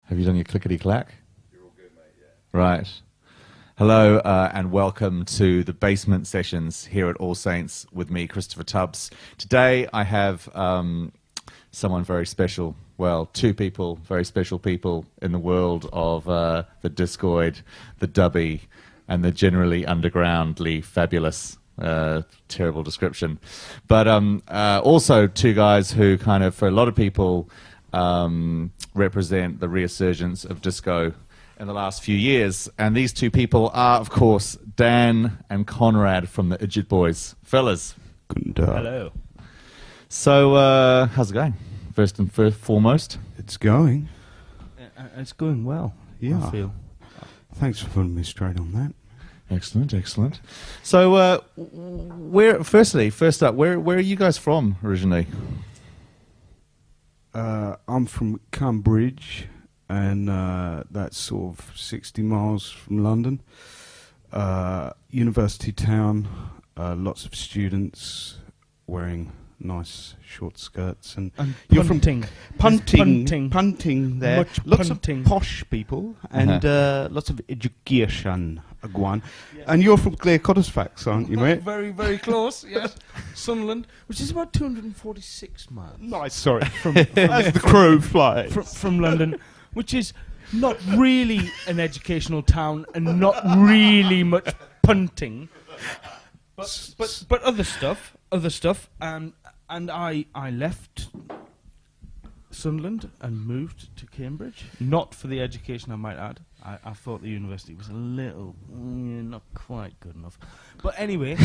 Have you done your clickety-clack? You're all good, mate, yeah. Right. Hello and welcome to the Basement Sessions here at All Saints with me, Christopher Tubbs. Today I have someone very special. Well, two people, very special people in the world of the discoid, the dubby, and the generally undergroundly fabulous. Terrible description. But also two guys who kind of, for a lot of people, represent the resurgence of disco in the last few years. And these two people are, of course, Dan and Conrad from the Idjut Boys. Fellas. Hello. So, how's it going? First and foremost? It's going. It's going well, yeah. I feel. Thanks for putting me straight on that. Excellent, excellent. So, first up, where are you guys from originally? I'm from Cambridge, and that's sort of 60 miles from London. University town, lots of students wearing nice short skirts, and you're punting. Punting there. Much lots punting. of posh people, and lots of education. Agwan. Yeah. And you're from Clear Codisfax, aren't you, mate? Very, very close, yes. Sunderland, which is about 246 miles. Nice, sorry. As the crow flies. From London, which is not really an educational town and not really much punting. But other stuff. And I left Sunderland and moved to Cambridge. Not for the education, I might add. I thought the university was a little, not quite good enough. But anyway.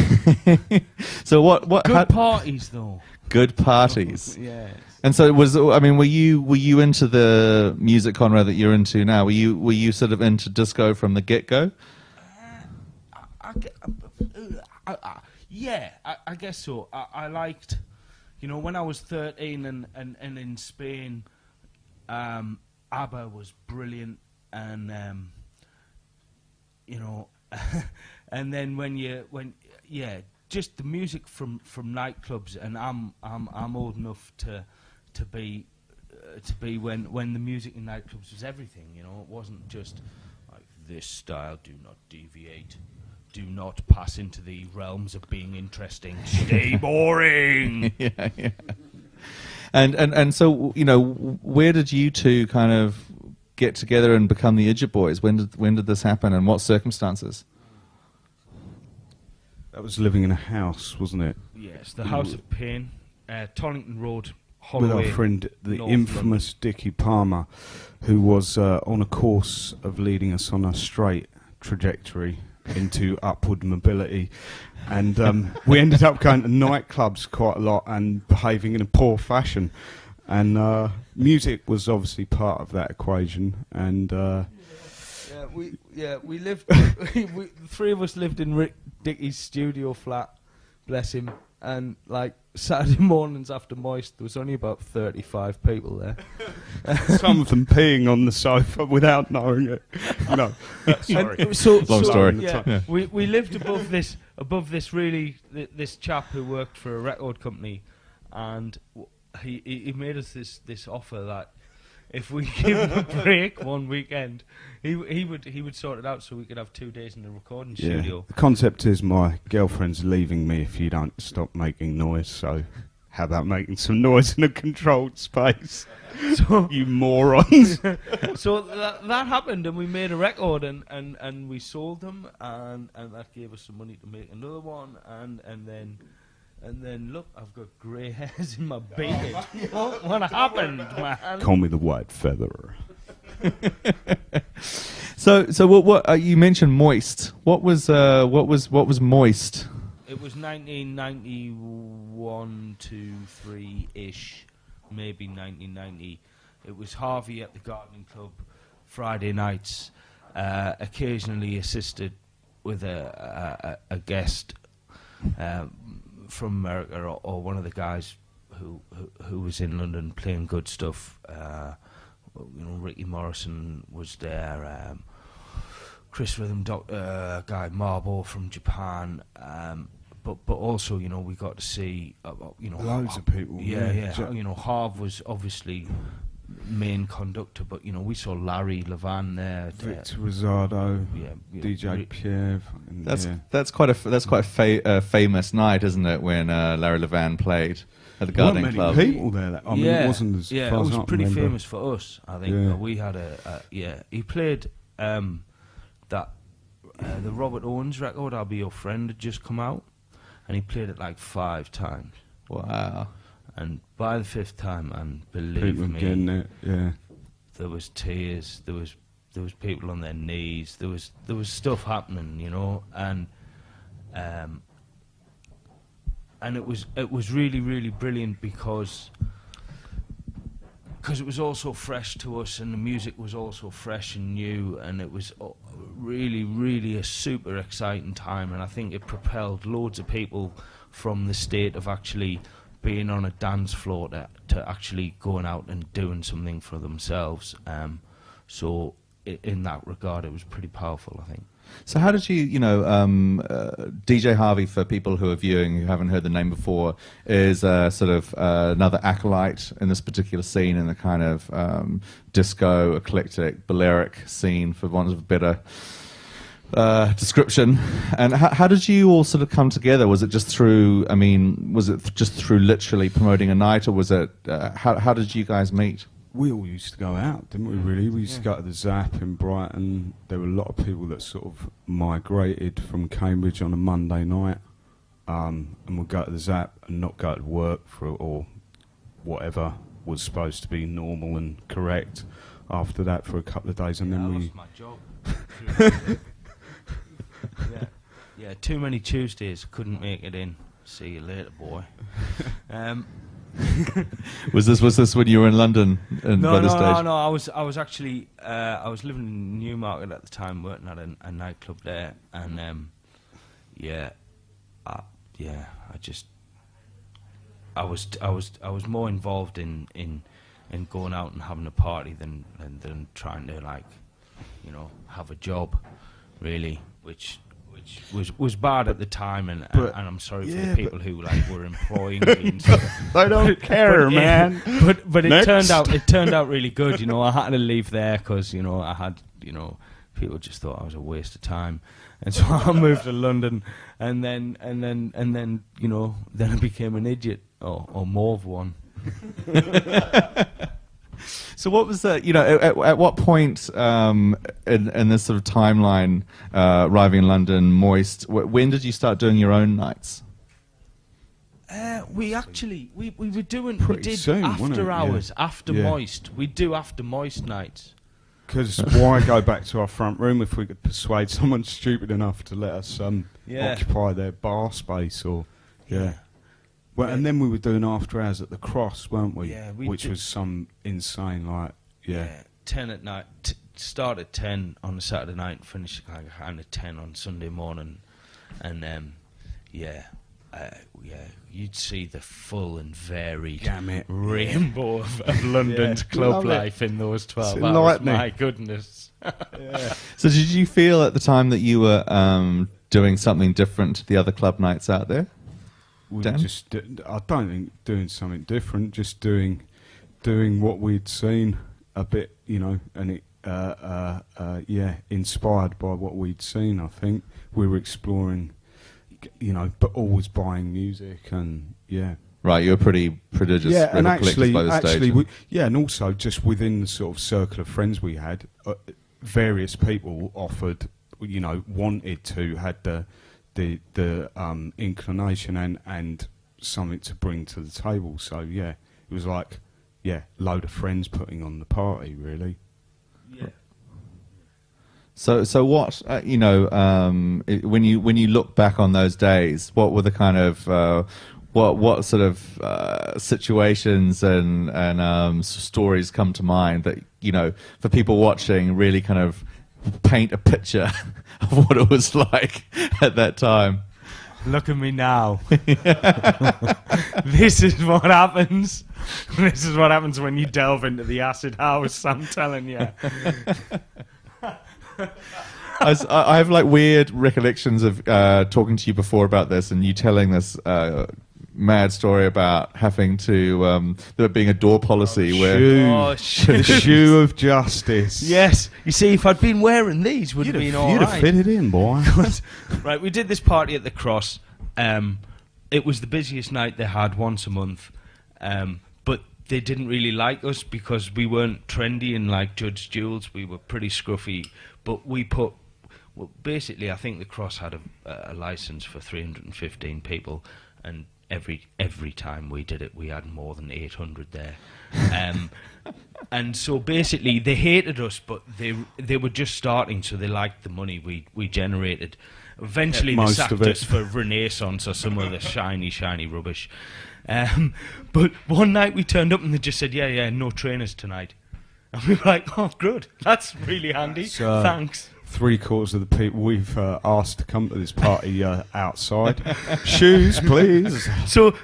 So what? Good parties, though. Good parties. Yes. And so were you into the music, Conrad, that you're into now? Were you sort of into disco from the get-go? Yeah, I guess so. I liked, when I was 13 and in Spain, ABBA was brilliant. And and then just the music from nightclubs, and I'm old enough to be when the music in nightclubs was everything. It wasn't just like this style. Do not deviate. Do not pass into the realms of being interesting. Stay boring. Yeah. And so where did you two kind of get together and become the Idjut Boys? When did this happen, and what circumstances? That was living in a house, wasn't it? Yes, the House of Pain, Tollington Road, Holloway. With our friend, the North infamous London. Dickie Palmer, who was on a course of leading us on a straight trajectory into upward mobility. And we ended up going to nightclubs quite a lot and behaving in a poor fashion. And music was obviously part of that equation. And we lived. The three of us lived in Rick Dickey's studio flat, bless him. And like Saturday mornings after Moist, there was only about 35 people there. Some of them peeing on the sofa without knowing it. No, sorry. Long story. Yeah. We lived above this this chap who worked for a record company, and he made us this offer that if we give him a break one weekend, he would sort it out so we could have 2 days in the recording studio. The concept is my girlfriend's leaving me if you don't stop making noise, so how about making some noise in a controlled space? So you morons. So that happened, and we made a record, and we sold them, and that gave us some money to make another one, and then look, I've got grey hairs in my beard. What happened, man? Call me the white feather. So what you mentioned Moist. What was Moist? It was 1991 to 3-ish, maybe 1990. It was Harvey at the Gardening Club, Friday nights, occasionally assisted with a guest from America or one of the guys who was in London playing good stuff. Ricky Morrison was there. Chris Rhythm guy Marbo from Japan. But also, we got to see, loads of people. Yeah. Harv was obviously main conductor, but we saw Larry Levan there, Victor Rosado, DJ Pierre. That's quite a famous night, isn't it? When Larry Levan played at the Garden Club. Many people there. It wasn't as it far as was I pretty remember. famous for us. I think but we had he played that the Robert Owens record, "I'll Be Your Friend," had just come out, and he played it like 5 times. Wow. And by the 5th time, and believe People me, getting it, there was tears, there was people on their knees, there was stuff happening, and it was really, really brilliant because it was also fresh to us, and the music was also fresh and new, and it was really, really a super exciting time, and I think it propelled loads of people from the state of actually being on a dance floor to actually going out and doing something for themselves. So in that regard, it was pretty powerful, I think. So how did you, DJ Harvey, for people who are viewing who haven't heard the name before, is sort of another acolyte in this particular scene, in the kind of disco, eclectic, Balearic scene, for want of a better description. And how did you all sort of come together? Was it just through, literally promoting a night, or was it, how did you guys meet? We all used to go out, didn't we, really? We used to go to the Zap in Brighton. There were a lot of people that sort of migrated from Cambridge on a Monday night, and would go to the Zap and not go to work or whatever was supposed to be normal and correct after that for a couple of days. And then I we lost my job. Yeah, too many Tuesdays, couldn't make it in. See you later, boy. Was this when you were in London? No. I was actually I was living in Newmarket at the time, working at a nightclub there, and I was more involved in going out and having a party than trying to have a job, really, which was bad at the time, and I'm sorry for the people who were employing me and stuff. I don't care, man. But it turned out really good. I had to leave there because I had people just thought I was a waste of time, and so I moved to London, and then then I became an Idjut or more of one. So what was that, at what point in this sort of timeline, arriving in London, Moist, when did you start doing your own nights? We were doing, soon, after hours, yeah. after Moist. We do after Moist nights. Because why go back to our front room if we could persuade someone stupid enough to let us occupy their bar space or Well, and then we were doing after hours at the Cross, weren't we? Yeah, which was some insane, 10 at night. Start at 10 on a Saturday night and finish kind of 10 on Sunday morning, and you'd see the full and varied rainbow of London's club life in those 12 hours. My goodness. So did you feel at the time that you were doing something different to the other club nights out there? I don't think doing something different, just doing what we'd seen a bit, and it, inspired by what we'd seen. I think we were exploring, but always buying music and Right, you were pretty prodigious. Yeah, and actually, by the stage. and also just within the sort of circle of friends we had, various people offered, wanted to, had the inclination and something to bring to the table. So it was like load of friends putting on the party, really. Yeah. So what when you look back on those days, what were the kind of what sort of situations and stories come to mind that for people watching really kind of paint a picture of what it was like at that time? Look at me now. This is what happens. This is what happens when you delve into the acid house, I'm telling you. I have weird recollections of talking to you before about this, and you telling this mad story about having to there being a door policy where the shoe of justice. Yes, you see, if I'd been wearing these, would have been all right. You'd have fitted in, boy. Right, we did this party at the Cross. It was the busiest night they had once a month, but they didn't really like us because we weren't trendy and like Judge Jules. We were pretty scruffy, but we put. Well, basically, I think the Cross had a license for 315 people, and every time we did it, we had more than 800 there. And so basically, they hated us, but they were just starting, so they liked the money we generated. Eventually, they sacked us for Renaissance or some other shiny rubbish. But one night we turned up and they just said, yeah, no trainers tonight. And we were like, oh, good, that's really handy, thanks. 3/4 of the people we've asked to come to this party outside. Shoes, please. So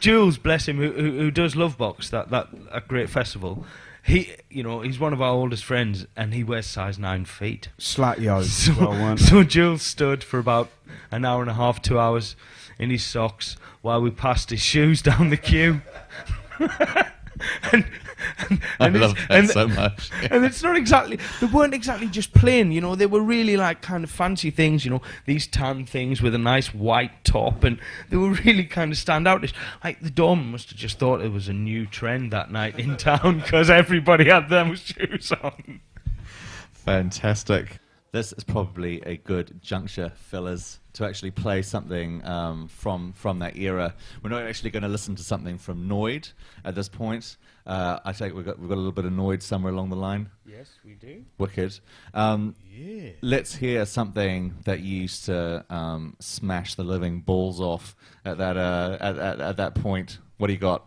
Jules, bless him, who does Lovebox, that great festival. He's one of our oldest friends, and he wears size 9 feet. Slat yo. So Jules stood for about an hour and a half, 2 hours in his socks while we passed his shoes down the queue. I love that so much. And it's not exactly, they weren't exactly just plain, they were really like kind of fancy things, these tan things with a nice white top, and they were really kind of standoutish. Like the Dom must have just thought it was a new trend that night in town because everybody had them shoes on. Fantastic. This is probably a good juncture, fellas, to actually play something from that era. We're not actually going to listen to something from Noid at this point. I take we've got a little bit of Noid somewhere along the line. Yes, we do. Wicked. Yeah. Let's hear something that used to smash the living balls off at that point. What do you got?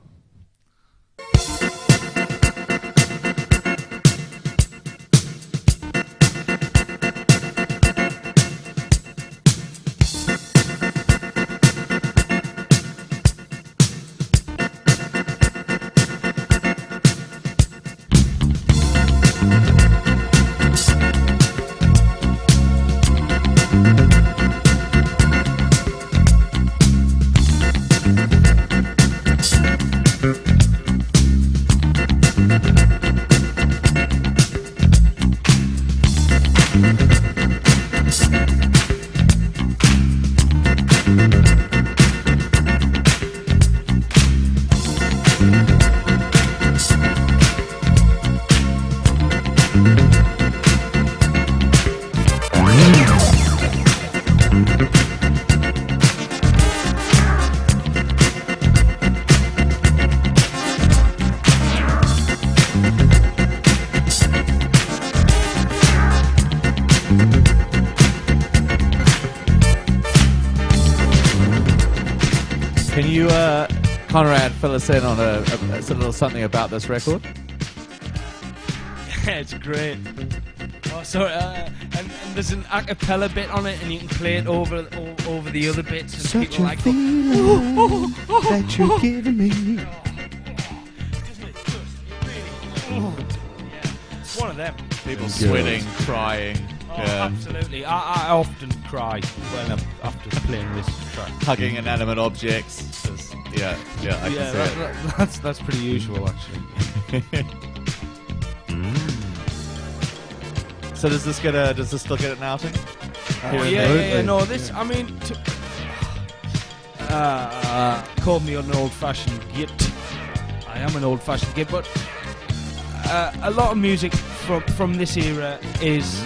Can you, Conrad, fill us in on a little something about this record? Yeah, it's great. Oh, sorry, and there's an a cappella bit on it, and you can play it over the other bits, and Such people a like, feeling that you're giving me. Doesn't it just? Really? Yeah, it's one of them. People sweating, crying. Oh, absolutely. I often cry when I'm after playing this track. Hugging inanimate objects. I can see it. That's pretty usual, actually. So does this still get an outing? No, this, I mean, call me an old-fashioned git. I am an old-fashioned git, but a lot of music from this era is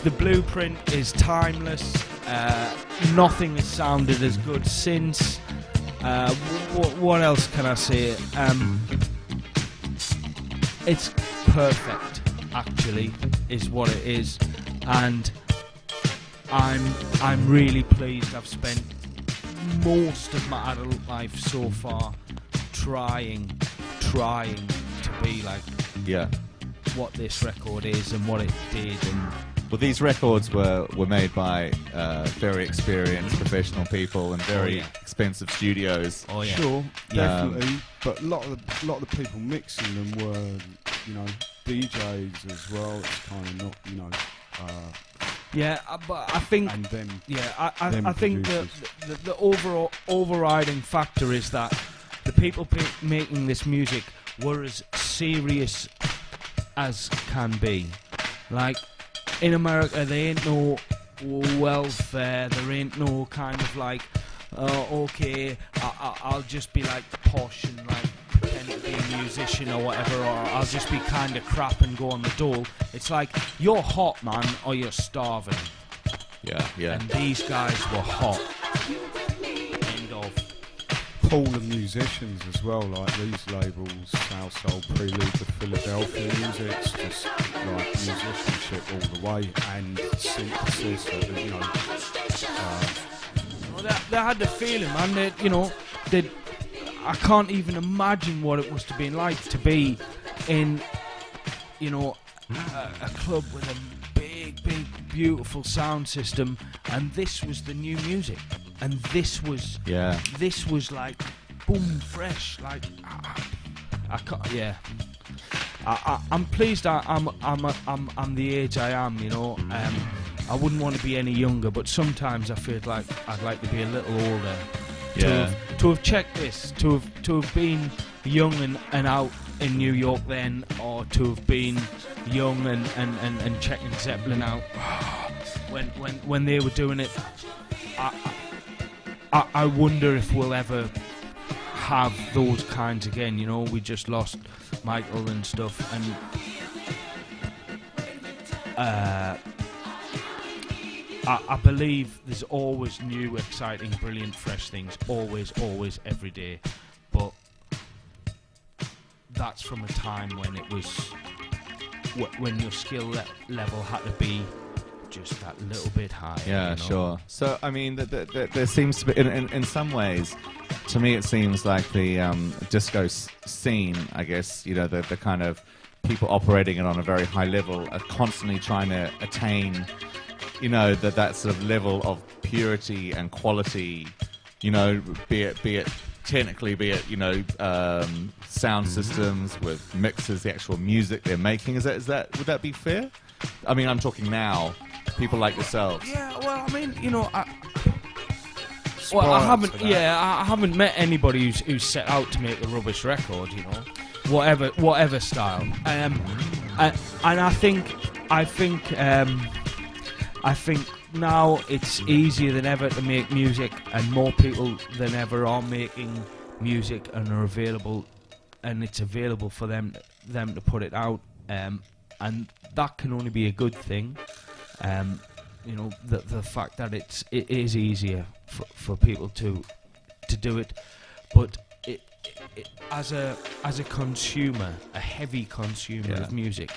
the blueprint, is timeless. Nothing has sounded as good since. What else can I say? It's perfect, actually, is what it is, and I'm really pleased. I've spent most of my adult life so far trying to be like what this record is and what it did. And well, these records were made by very experienced professional people and very expensive studios. oh yeah, Sure, definitely. But a lot of the people mixing them were, DJs as well. It's kind of not, Yeah, but I think, and then I think the overall overriding factor is that the people making this music were as serious as can be. Like, in America, there ain't no welfare, there ain't no kind of like, okay, I'll just be like posh and like pretend to be a musician or whatever, or I'll just be kind of crap and go on the dole. It's like, you're hot, man, or you're starving. Yeah, yeah. And these guys were hot. End of. pool of musicians as well, like these labels, Southsoul, Prelude to Philadelphia Music's just like musicianship all the way, and synthesis, you know. Well, they had the feeling, man, that, you know, I can't even imagine what it must have been like to be in, you know, a club with a big, beautiful sound system, and this was the new music, and this was like boom, fresh. Like I can't, yeah. I'm pleased I'm the age I am, you know. I wouldn't want to be any younger, but sometimes I feel like I'd like to be a little older. Yeah. To have checked this, to have been young and out in New York then, or to have been young and checking Zeppelin out when they were doing it. I wonder if we'll ever have those kinds again. You know, we just lost Michael and stuff, and I believe there's always new, exciting, brilliant, fresh things. Always, every day. But that's from a time when it was when your skill level had to be just that little bit higher. Yeah, you know? sure. So, I mean, there seems to be, in some ways, to me, it seems like the disco scene, I guess, you know, the kind of people operating it on a very high level are constantly trying to attain, you know, that sort of level of purity and quality, you know, be it technically, be it, you know, sound systems with mixes, the actual music they're making. Is that would that be fair? I mean, I'm talking now, people like yourselves. Yeah, well, I mean, you know, I haven't met anybody who's set out to make a rubbish record, you know, whatever style. And I think now it's easier than ever to make music, and more people than ever are making music and are available, and it's available for them to put it out, and that can only be a good thing. You know, the fact that it is easier for people to do it, but it as a consumer, a heavy consumer of music,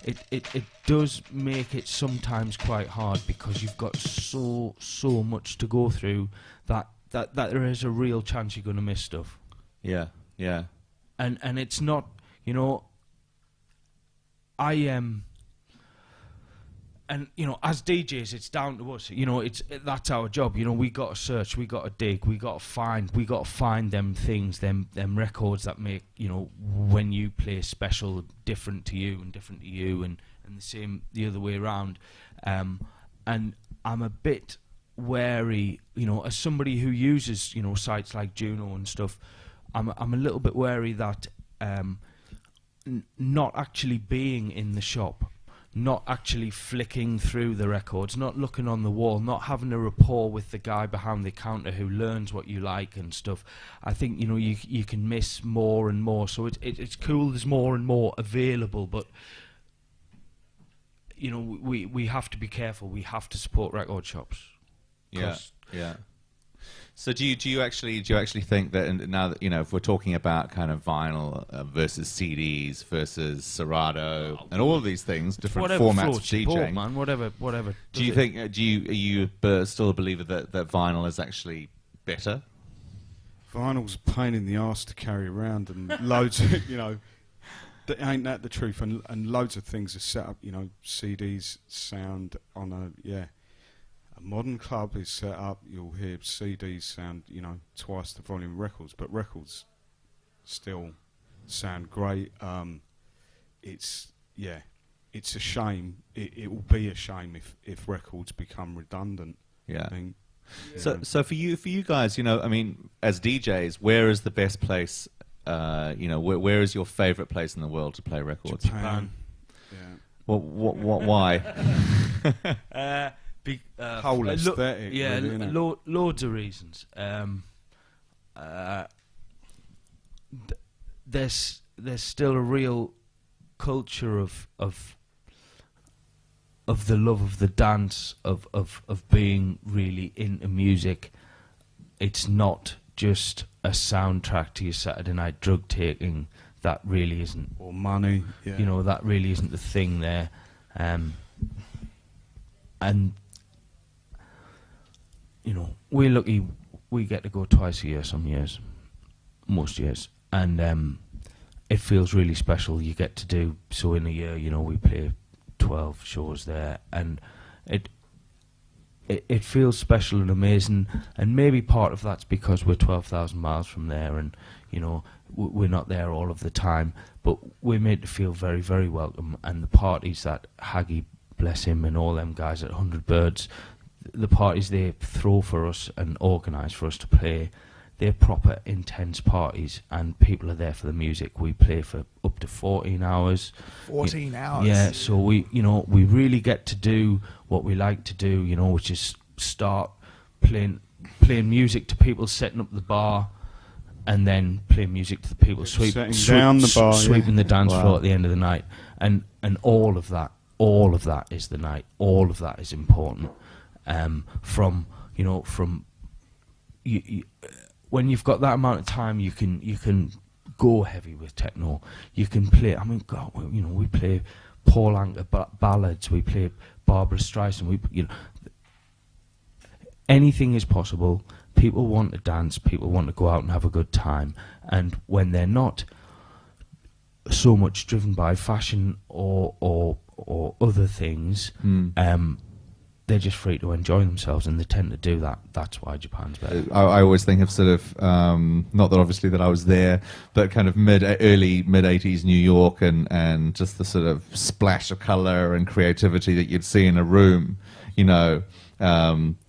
it does make it sometimes quite hard, because you've got so much to go through that there is a real chance you're going to miss stuff. Yeah, yeah. And it's not, you know, and you know, as DJs, it's down to us. You know, that's our job. You know, we got to search, we got to dig, we got to find them things, them records that make, you know, when you play special, different to you, and the same the other way around. And I'm a bit wary, you know, as somebody who uses, you know, sites like Juno and stuff. I'm a little bit wary that not actually being in the shop, not actually flicking through the records, not looking on the wall, not having a rapport with the guy behind the counter who learns what you like and stuff. I think, you know, you can miss more and more. So it's cool, there's more and more available, but you know, we have to be careful. We have to support record shops. Yeah, yeah. So do you actually think that, now that, you know, if we're talking about kind of vinyl versus CDs versus Serato and all of these things, different formats of DJing, boat, man, whatever. Do you think? Are you still a believer that vinyl is actually better? Vinyl's a pain in the arse to carry around, and loads of, you know, ain't that the truth? And loads of things are set up. You know, CDs sound on a modern club is set up. You'll hear CDs sound, you know, twice the volume of records, but records still sound great. It's it's a shame. It will be a shame if records become redundant. Yeah. I think. So for you guys, you know, I mean, as DJs, where is the best place? You know, where is your favorite place in the world to play records? Japan. Yeah. What why? Whole aesthetic. Yeah, really, innit? loads of reasons. There's still a real culture of the love of the dance, of being really into music. It's not just a soundtrack to your Saturday night drug taking. That really isn't. Or money. Yeah. You know, that really isn't the thing there. And you know, we're lucky. We get to go twice a year, some years, most years, and it feels really special. You get to do so in a year. You know, we play 12 shows there, and it feels special and amazing. And maybe part of that's because we're 12,000 miles from there, and you know, we're not there all of the time, but we're made to feel very, very welcome. And the parties that Haggy, bless him, and all them guys at 100 Birds, the parties they throw for us and organise for us to play, they're proper intense parties, and people are there for the music. We play for up to 14 hours. 14 hours? Yeah, so we really get to do what we like to do, you know, which is start playing music to people setting up the bar, and then playing music to the people sweeping the dance floor at the end of the night. And all of that is the night. All of that is important. From when you've got that amount of time, you can go heavy with techno. You can play. I mean, God, you know, we play Paul Anka ballads. We play Barbara Streisand. Anything is possible. People want to dance. People want to go out and have a good time. And when they're not so much driven by fashion or other things, they're just free to enjoy themselves, and they tend to do that. That's why Japan's better. I always think of sort of, not that obviously that I was there, but kind of early mid 80s New York, and just the sort of splash of color and creativity that you'd see in a room, you know,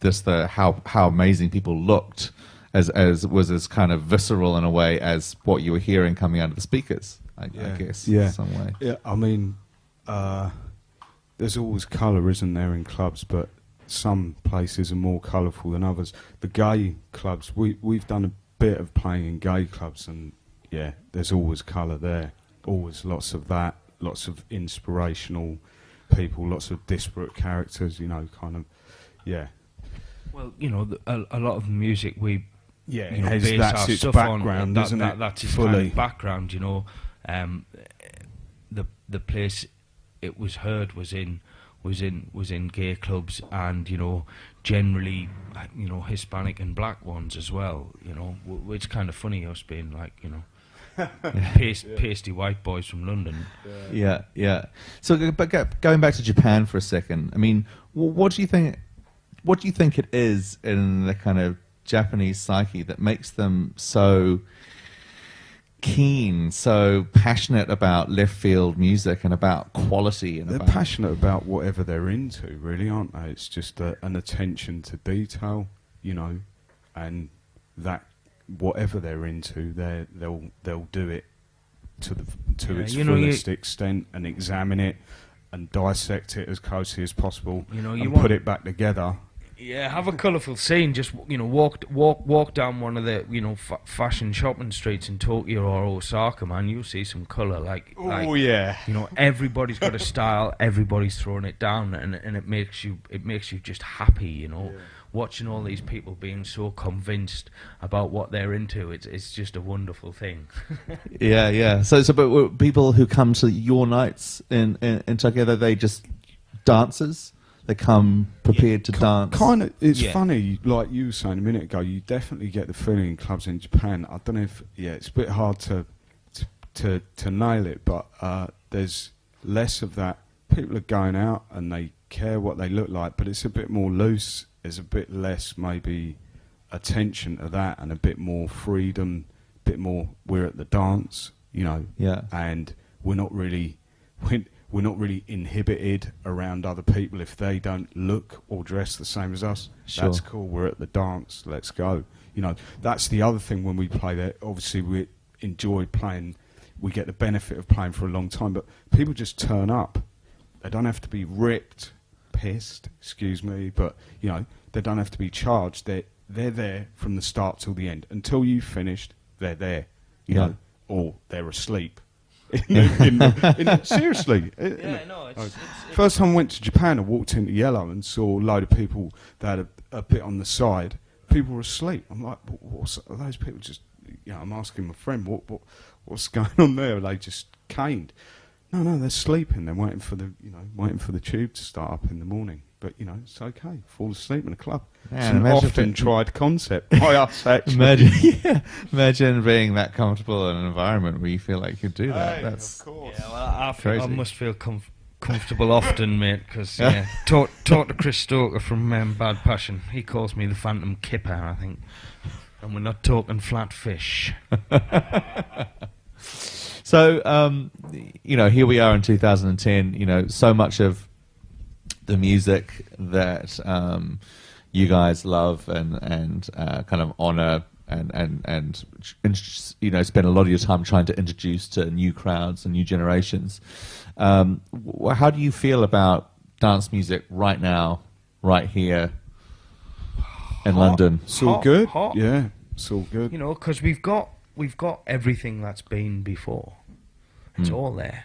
just how amazing people looked was as kind of visceral in a way as what you were hearing coming out of the speakers, I guess, in some way. Yeah, I mean, there's always colour, isn't there, in clubs, but some places are more colourful than others. The gay clubs, we've done a bit of playing in gay clubs, and yeah, there's always colour there. Always lots of that, lots of inspirational people, lots of disparate characters, you know, kind of, yeah. Well, you know, a lot of the music we that's base our its stuff background, on, isn't it? That's its fully kind of background, you know. The place it was heard was in gay clubs, and you know, generally, you know, Hispanic and black ones as well. You know, it's kind of funny us being like, you know, pasty white boys from London. Yeah. So, but going back to Japan for a second, I mean, what do you think? What do you think it is in the kind of Japanese psyche that makes them so keen, so passionate about left field music and about quality? And they're passionate about whatever they're into, really, aren't they? It's just an attention to detail, you know, and that whatever they're into, they'll do it to its fullest extent, and examine it and dissect it as closely as possible, you know, and put it back together. Yeah, have a colourful scene. Just, you know, walk down one of the, you know, fashion shopping streets in Tokyo or Osaka, man. You'll see some colour. Like, yeah. You know, everybody's got a style. Everybody's throwing it down, and it makes you just happy. You know, watching all these people being so convinced about what they're into. It's just a wonderful thing. Yeah. So but people who come to your nights in Tokyo, are they just dancers? They come prepared to dance. Kind of. It's funny, like you were saying a minute ago. You definitely get the feeling in clubs in Japan. I don't know if it's a bit hard to nail it, but there's less of that. People are going out and they care what they look like, but it's a bit more loose. There's a bit less maybe attention to that, and a bit more freedom. A bit more. We're at the dance, you know. Yeah. And we're not really. we're not really inhibited around other people if they don't look or dress the same as us. Sure. That's cool. We're at the dance. Let's go. You know, that's the other thing when we play there. Obviously, we enjoy playing. We get the benefit of playing for a long time, but people just turn up. They don't have to be ripped, pissed, excuse me, but, you know, they don't have to be charged. They're there from the start till the end. Until you've finished, they're there, you know, or they're asleep. Seriously. First time I went to Japan, I walked into Yellow and saw a load of people that had a bit on the side. People were asleep. I'm like, what's are those people just, you know, I'm asking my friend, what's going on there? Are they just caned? No, they're sleeping. They're waiting for the tube to start up in the morning. But, you know, it's okay. Fall asleep in a club. Man, it's an often tried concept by us, actually. Imagine being that comfortable in an environment where you feel like you could do that. Hey, That's of course. Yeah, well, crazy. I must feel comfortable often, mate, because talk to Chris Stoker from Bad Passion. He calls me the Phantom Kipper, I think. And we're not talking flat fish. So, you know, here we are in 2010, you know, so much of the music that you guys love and kind of honor and you know, spend a lot of your time trying to introduce to new crowds and new generations. How do you feel about dance music right now, right here in London? It's all good. Hot. Yeah, it's all good. You know, because we've got everything that's been before. It's all there,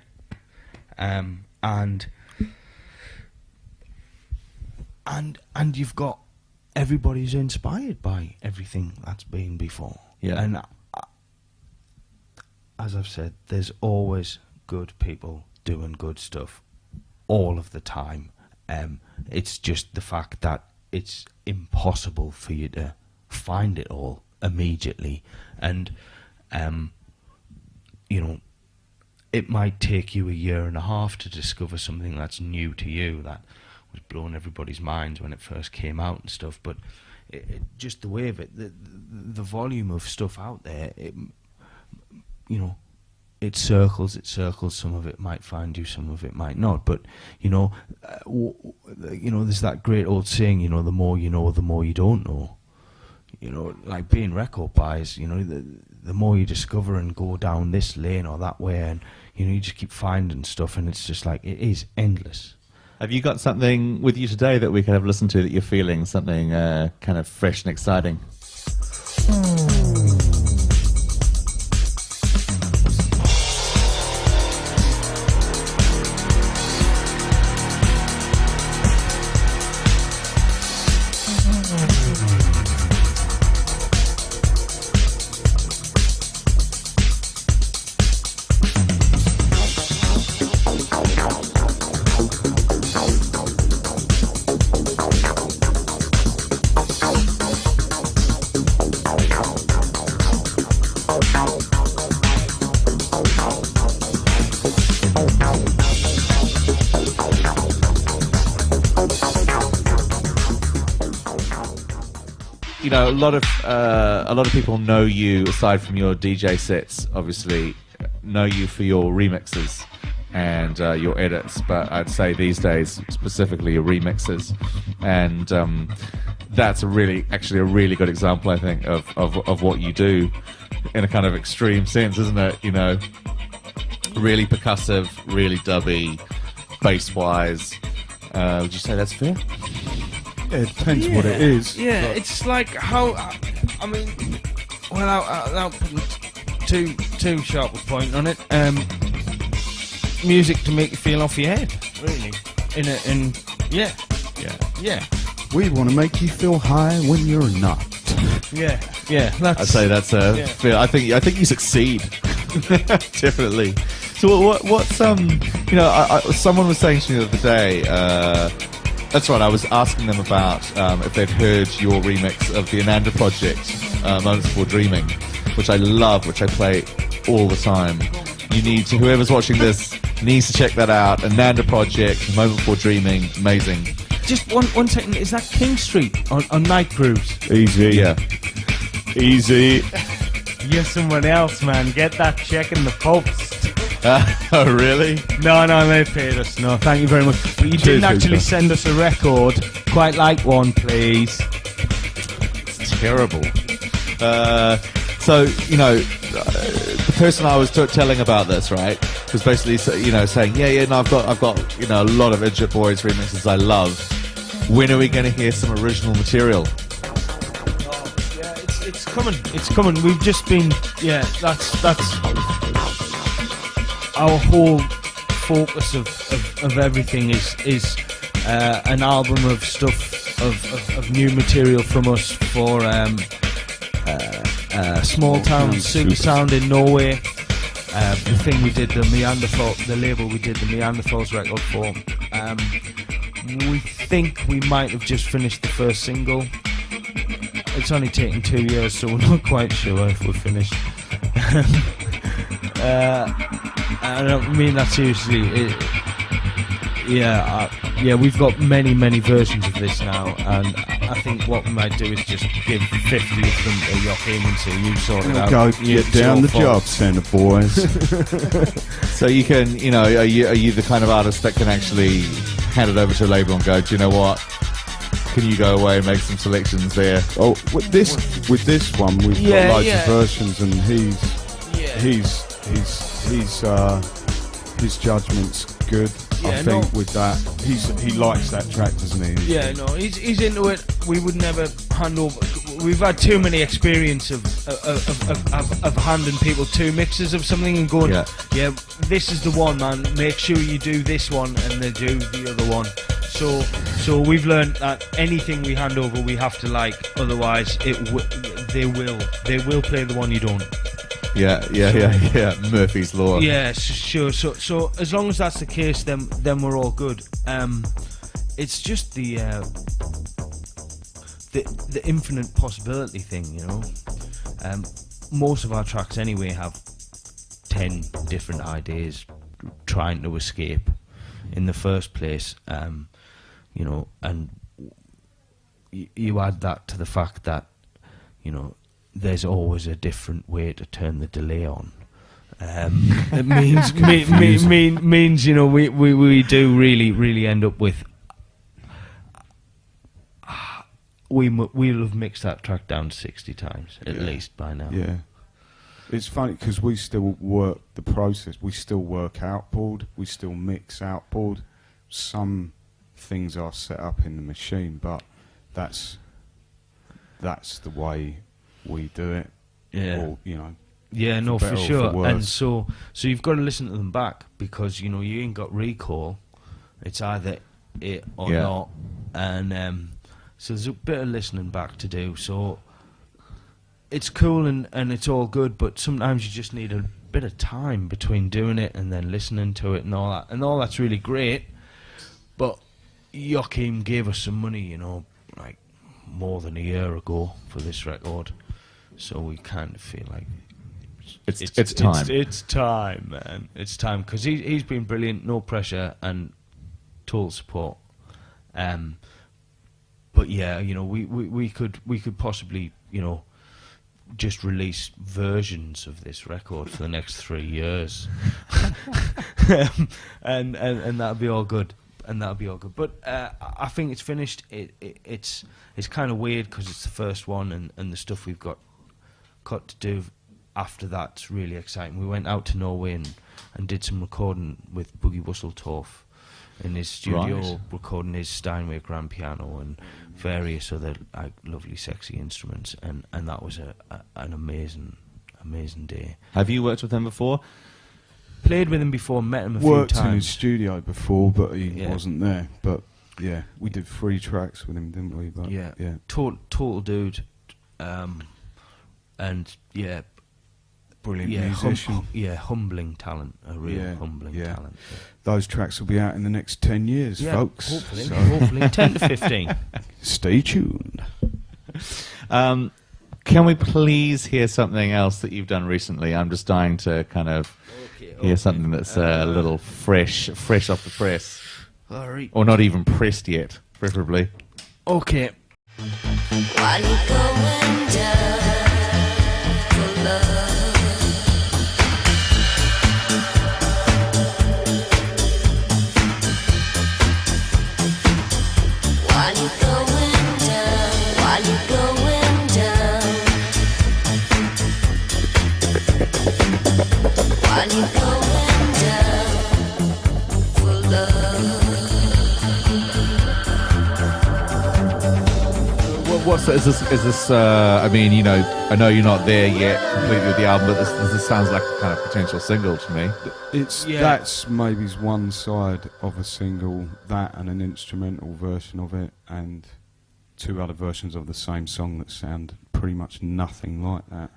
and you've got everybody's inspired by everything that's been before. Yeah. And as I've said, there's always good people doing good stuff all of the time. It's just the fact that it's impossible for you to find it all immediately, and you know, it might take you a year and a half to discover something that's new to you that was blowing everybody's minds when it first came out and stuff. But just the way of it, the volume of stuff out there, you know, it circles. Some of it might find you, some of it might not. But you know, there's that great old saying, you know, the more you know, the more you don't know. You know, like being record buys, you know, the more you discover and go down this lane or that way, and you know, you just keep finding stuff, and it's just like, it is endless. Have you got something with you today that we can have listened to that you're feeling something kind of fresh and exciting? You know, a lot of people know you, aside from your DJ sets, obviously, know you for your remixes and your edits, but I'd say these days, specifically your remixes. And that's actually a really good example, I think, of what you do in a kind of extreme sense, isn't it? You know, really percussive, really dubby, bass-wise. Would you say that's fair? Yeah, it depends what it is. Yeah, it's like how, I mean, without putting too sharp a point on it, music to make you feel off your head, really. Yeah. We want to make you feel high when you're not. Yeah. I'd say that's fair. I think you succeed. Definitely. So what's you know, someone was saying to me the other day. That's right, I was asking them about if they'd heard your remix of the Ananda Project, Moments Before Dreaming, which I love, which I play all the time. Whoever's watching this needs to check that out. Ananda Project, Moment Before Dreaming, amazing. Just one second, is that King Street on Night Grooves? Easy. Yeah. Easy. You're someone else, man. Get that check in the post. Oh, really? No, they paid us. No, thank you very much. But you didn't actually send us a record. Quite like one, please. It's terrible. So, the person I was telling about this, right, was basically, saying, no, I've got, a lot of Idjut Boys remixes I love. When are we going to hear some original material? Yeah, it's coming. It's coming. We've just been, that's our whole focus of everything is an album of stuff of new material from us for Small Town Super Sound in Norway. The thing we did, the label we did the Neanderthals record for. We think we might have just finished the first single. It's only taken 2 years, so we're not quite sure if we're finished. I don't mean that seriously. We've got many versions of this now, and I think what we might do is just give 50 of them to Joachim and say, you sort it out. Go get down the job, Santa boys. So you can, are you the kind of artist that can actually hand it over to a label and go, do you know what? Can you go away and make some selections there? Oh, with this one, we've got loads of versions, and his judgment's good. I think with that, he likes that track, doesn't he? Yeah, no, he's into it. We would never hand over. We've had too many experience of handing people 2 mixes of something and going, this is the one, man. Make sure you do this one, and they do the other one. So we've learned that anything we hand over, we have to like. Otherwise, they will play the one you don't. Yeah. Murphy's Law. Yeah, sure. So as long as that's the case, then we're all good. It's just the infinite possibility thing, Most of our tracks anyway have 10 different ideas trying to escape in the first place, and you add that to the fact that, there's always a different way to turn the delay on. It means we do really end up with. We'll have mixed that track down 60 times at least by now. Yeah, it's funny because we still work the process. We still work outboard. We still mix outboard. Some things are set up in the machine, but that's the way we do it. Yeah. Or, Yeah, no, for sure. For and so you've got to listen to them back, because you ain't got recall. It's either it or not, and so there's a bit of listening back to do. So it's cool and it's all good, but sometimes you just need a bit of time between doing it and then listening to it and all that. And all that's really great, but Joachim gave us some money, like more than a year ago for this record. So we kind of feel like it's time. It's time, man. It's time, because he's been brilliant, no pressure and total support. But yeah, we could possibly, just release versions of this record for the next 3 years, and that'll be all good. But I think it's finished. It's kind of weird because it's the first one, and the stuff we've got to do after that's really exciting. We went out to Norway and did some recording with Boogie Wusseltorf in his studio, recording his Steinway grand piano and various other lovely sexy instruments, and that was an amazing day. Have you worked with him before? Played with him before, met him a few times. Worked in his studio before, but he wasn't there. But yeah, we did 3 tracks with him, didn't we? But, yeah. Total dude, and yeah, brilliant musician. Humbling talent, a real humbling talent. Yeah. Those tracks will be out in the next 10 years, folks. Hopefully 10 to 15. Stay tuned. Can we please hear something else that you've done recently? I'm just dying to kind of hear something that's a little fresh off the press. All right. Or not even pressed yet, preferably. Okay. While you're going down for love, While you're going down, while you're going down, while you're going down for love. Is this? I mean, you know, I know you're not there yet completely with the album, but this sounds like a kind of potential single to me. That's maybe one side of a single, that and an instrumental version of it, and 2 other versions of the same song that sound pretty much nothing like that.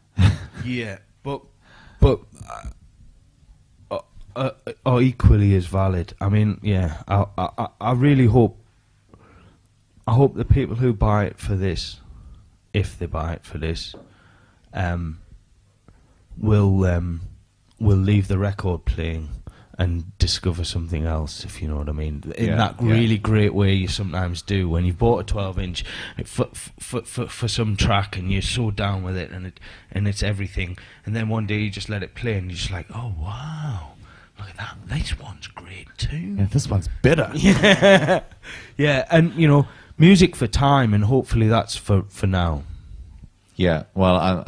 Yeah, but are equally as valid. I mean, yeah, I really hope. I hope the people who buy it for this, if they buy it for this, will leave the record playing and discover something else, if you know what I mean. In that really great way you sometimes do when you've bought a 12-inch for some track and you're so down with it and it's everything, and then one day you just let it play and you're just like, oh wow, look at that, this one's great too. Yeah, this one's better. Yeah, yeah, and you know, music for time, and hopefully that's for now. Yeah, well,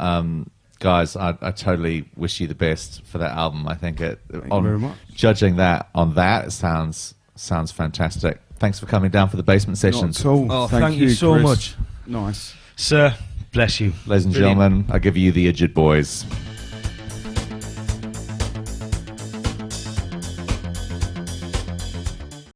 guys, I totally wish you the best for that album. I think Thank you very much. Judging that on that, it sounds fantastic. Thanks for coming down for the basement sessions. Not at all. Oh, thank you so Chris. much. Nice. Sir, bless you. Ladies and Brilliant. gentlemen, I give you the Idjut Boys.